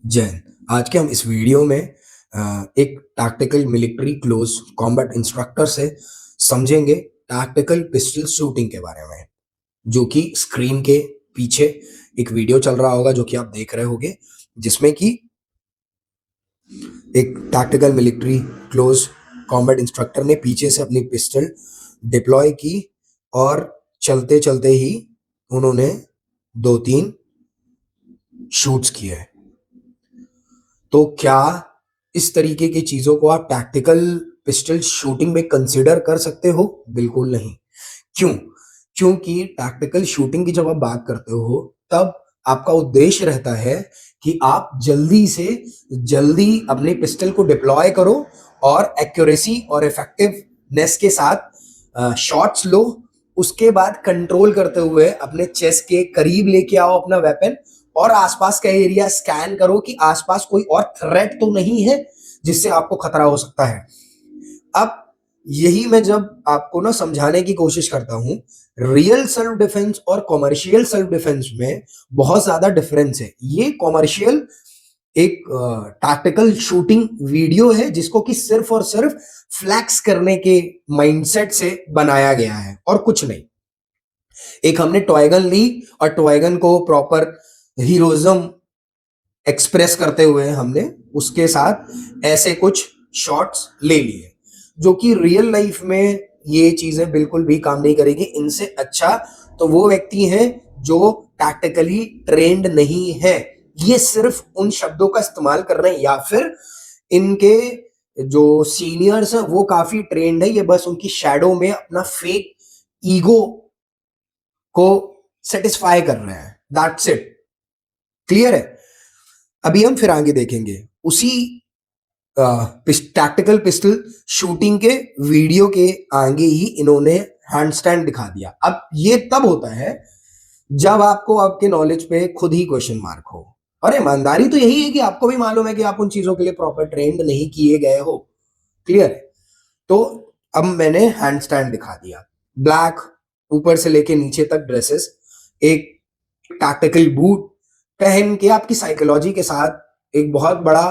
जैन, आज के हम इस वीडियो में एक tactical military close combat instructor से समझेंगे टैक्टिकल पिस्टल शूटिंग के बारे में, जो कि स्क्रीन के पीछे एक वीडियो चल रहा होगा जो कि आप देख रहे होंगे, जिसमें कि एक tactical military close combat instructor ने पीछे से अपनी पिस्टल डिप्लॉय की और चलते चलते ही उन्होंने 2-3 शूट्स किए। तो क्या इस तरीके की चीजों को आप टैक्टिकल पिस्टल शूटिंग में कंसीडर कर सकते हो? बिल्कुल नहीं। क्यों? क्योंकि टैक्टिकल शूटिंग की जब आप बात करते हो, तब आपका उद्देश्य रहता है कि आप जल्दी से जल्दी अपने पिस्टल को डिप्लॉय करो और एक्यूरेसी और इफेक्टिवनेस के साथ शॉट्स लो। उसके बाद कंट्रोल करते हुए अपने चेस्ट के करीब लेके आओ अपना वेपन और आसपास का एरिया स्कैन करो कि आसपास कोई और थ्रेट तो नहीं है जिससे आपको खतरा हो सकता है। अब यही मैं जब आपको ना समझाने की कोशिश करता हूं, रियल सेल्फ डिफेंस और कॉमर्शियल सेल्फ डिफेंस में बहुत ज्यादा डिफरेंस है। ये कॉमर्शियल एक टैक्टिकल शूटिंग वीडियो है जिसको कि सिर्फ और सिर्फ फ्लैक्स करने के माइंडसेट से बनाया गया है और कुछ नहीं। एक हमने टॉयगन ली और टॉयगन को प्रॉपर हीरोइज्म एक्सप्रेस करते हुए हमने उसके साथ ऐसे कुछ शॉट्स ले लिए, जो कि रियल लाइफ में ये चीजें बिल्कुल भी काम नहीं करेगी। इनसे अच्छा तो वो व्यक्ति हैं जो टैक्टिकली ट्रेंड नहीं है, ये सिर्फ उन शब्दों का इस्तेमाल कर रहे हैं, या फिर इनके जो सीनियर्स हैं वो काफी ट्रेंड है, ये बस उनकी शैडो में अपना फेक ईगो को सेटिस्फाई कर रहे हैं। That's it. क्लियर है? अभी हम फिर आगे देखेंगे उसी टैक्टिकल पिस्टल शूटिंग के वीडियो के आगे ही इन्होंने हैंड स्टैंड दिखा दिया। अब ये तब होता है जब आपको आपके नॉलेज पे खुद ही क्वेश्चन मार्क हो, और ईमानदारी तो यही है कि आपको भी मालूम है कि आप उन चीजों के लिए प्रॉपर ट्रेंड नहीं किए गए हो। क्लियर है? तो अब मैंने हैंड स्टैंड दिखा दिया, ब्लैक ऊपर से लेके नीचे तक ड्रेसेस, एक टैक्टिकल बूट पहन के आपकी साइकोलॉजी के साथ एक बहुत बड़ा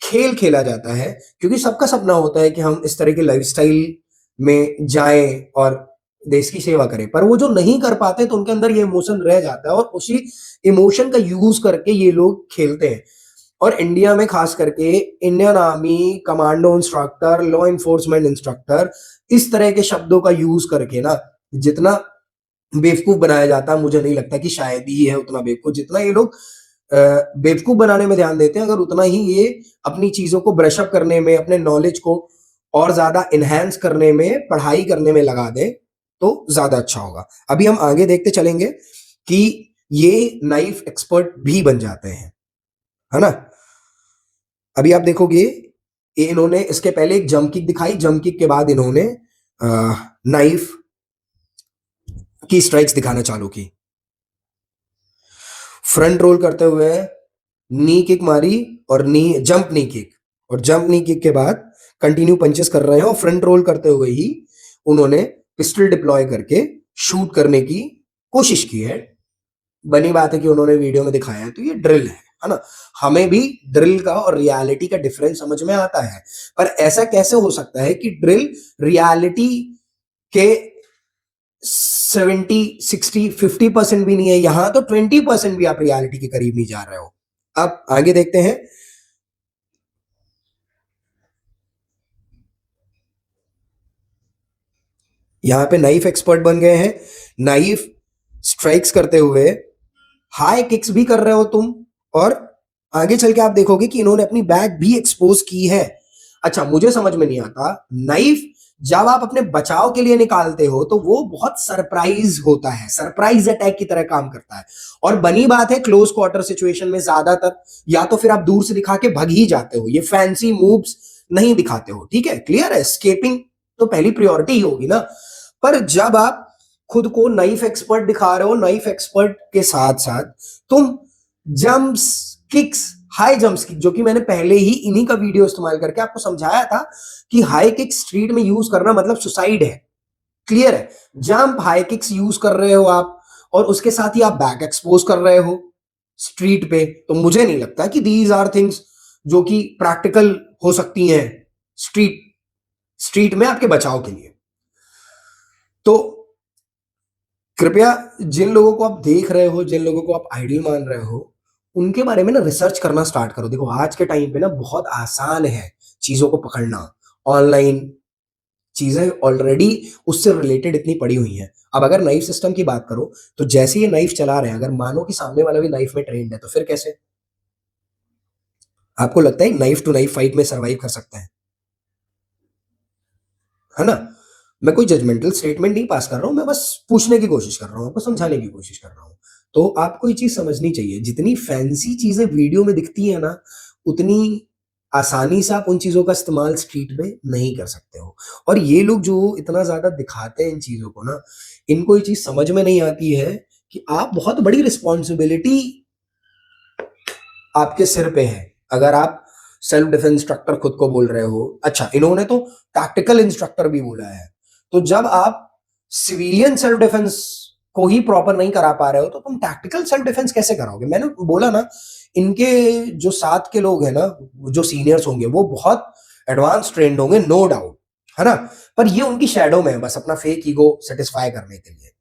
खेल खेला जाता है, क्योंकि सबका सपना होता है कि हम इस तरह के लाइफस्टाइल में जाएं और देश की सेवा करें, पर वो जो नहीं कर पाते तो उनके अंदर ये इमोशन रह जाता है और उसी इमोशन का यूज करके ये लोग खेलते हैं। और इंडिया में खास करके Indian army commando instructor, law enforcement instructor, इस तरह के शब्दों का यूज करके ना जितना बेवकूफ बनाया जाता है, मुझे नहीं लगता कि शायद ही है उतना बेवकूफ जितना ये लोग बेवकूफ बनाने में ध्यान देते हैं। अगर उतना ही ये अपनी चीजों को ब्रशअप करने में, अपने नॉलेज को और ज्यादा इनहेंस करने में, पढ़ाई करने में लगा दें तो ज्यादा अच्छा होगा। अभी हम आगे देखते चलेंगे कि ये नाइफ एक्सपर्ट भी बन जाते हैं, है ना। अभी आप देखोगे इन्होंने इसके पहले एक जंप किक दिखाई, जंप किक के बाद इन्होंने नाइफ की स्ट्राइक्स दिखाना चालू की। फ्रंट रोल करते हुए नी किक मारी और जंप नी किक, और जंप नी किक के बाद कंटिन्यू पंचेस कर रहे हैं और फ्रंट रोल करते हुए ही उन्होंने पिस्टल डिप्लॉय करके शूट करने की कोशिश की है। बनी बात है कि उन्होंने वीडियो में दिखाया है, तो ये ड्रिल है ना। हमें भी ड्रिल का और रियलिटी का डिफरेंस समझ में आता है, पर ऐसा कैसे हो सकता है कि ड्रिल रियलिटी के 70, 60, 50% भी नहीं है, यहां तो 20% भी आप रियलिटी के करीब नहीं जा रहे हो। अब आगे देखते हैं। यहां पे नाइफ एक्सपर्ट बन गए हैं, नाइफ स्ट्राइक्स करते हुए हाई किक्स भी कर रहे हो तुम, और आगे चल के आप देखोगे कि इन्होंने अपनी बैक भी एक्सपोज की है। अच्छा, मुझे समझ में नहीं आता, नाइफ जब आप अपने बचाव के लिए निकालते हो तो वो बहुत सरप्राइज होता है, सरप्राइज अटैक की तरह काम करता है। और बनी बात है क्लोज क्वार्टर सिचुएशन में ज्यादातर या तो फिर आप दूर से दिखा के भग ही जाते हो, ये फैंसी मूव्स नहीं दिखाते हो। ठीक है, क्लियर है? एस्केपिंग तो पहली प्रायोरिटी ही होगी ना। पर जब आप खुद को नाइफ एक्सपर्ट दिखा रहे हो, नाइफ एक्सपर्ट के साथ साथ तुम jumps, kicks, high jumps kick, जो कि मैंने पहले ही इन्हीं का वीडियो इस्तेमाल करके आपको समझाया था कि हाई किक स्ट्रीट में यूज करना मतलब सुसाइड है। क्लियर है? जंप हाई किक्स यूज कर रहे हो आप और उसके साथ ही आप बैक एक्सपोज कर रहे हो। स्ट्रीट पे, तो मुझे नहीं लगता कि दीज आर थिंग्स जो कि प्रैक्टिकल हो सकती हैं स्ट्रीट स्ट्रीट में आपके बचाव के लिए। तो कृपया जिन लोगों को आप देख रहे हो, जिन लोगों को आप आइडियल मान रहे हो, उनके बारे में ना रिसर्च करना स्टार्ट करो। देखो आज के टाइम पे ना बहुत आसान है चीज़ों को पकड़ना। ऑनलाइन चीज़ें ऑलरेडी उससे रिलेटेड इतनी पड़ी हुई हैं। अब अगर नाइफ सिस्टम की बात करो, तो जैसे ये नाइफ चला रहे हैं, अगर मानो कि सामने वाला भी नाइफ में ट्रेन्ड है, तो फिर कैसे? आपको लगता है नाइफ टू नाइफ फाइट में सर्वाइव कर सकता है ना? मैं कोई जजमेंटल स्टेटमेंट नहीं पास कर रहा हूँ, मैं बस पूछने की कोशिश कर रहा हूँ, आपको समझाने की कोशिश कर रहा हूँ। तो आपको ये चीज़ समझनी चाहिए, जितनी फैंसी चीज़ें वीडियो में दिखती है ना, उतनी आसानी से आप उन चीज़ों का इस्तेमाल स्ट्रीट में नहीं कर सकते हो। और ये लोग जो इतना ज़्यादा दिखाते हैं इन चीज़ों को ना, इनको ये चीज़ समझ में नहीं आती है कि आप बहुत बड़ी रिस्पॉन्सिबिलिटी आपके सिर पे है। अगर आप सेल्फ डिफेंस इंस्ट्रक्टर खुद को बोल रहे हो, अच्छा इन्होंने तो टैक्टिकल इंस्ट्रक्टर भी बोला है। तो जब आप सिविलियन सेल्फ डिफेंस को ही प्रॉपर नहीं करा पा रहे हो, तो तुम टैक्टिकल सेल्फ डिफेंस कैसे कराओगे? मैंने बोला ना, इनके जो साथ के लोग हैं ना, जो सीनियर्स होंगे, वो बहुत एडवांस ट्रेंड होंगे, नो डाउट, है ना? पर ये उनकी शैडो में है, बस अपना फेक ईगो सेटिस्फाई करने के लिए।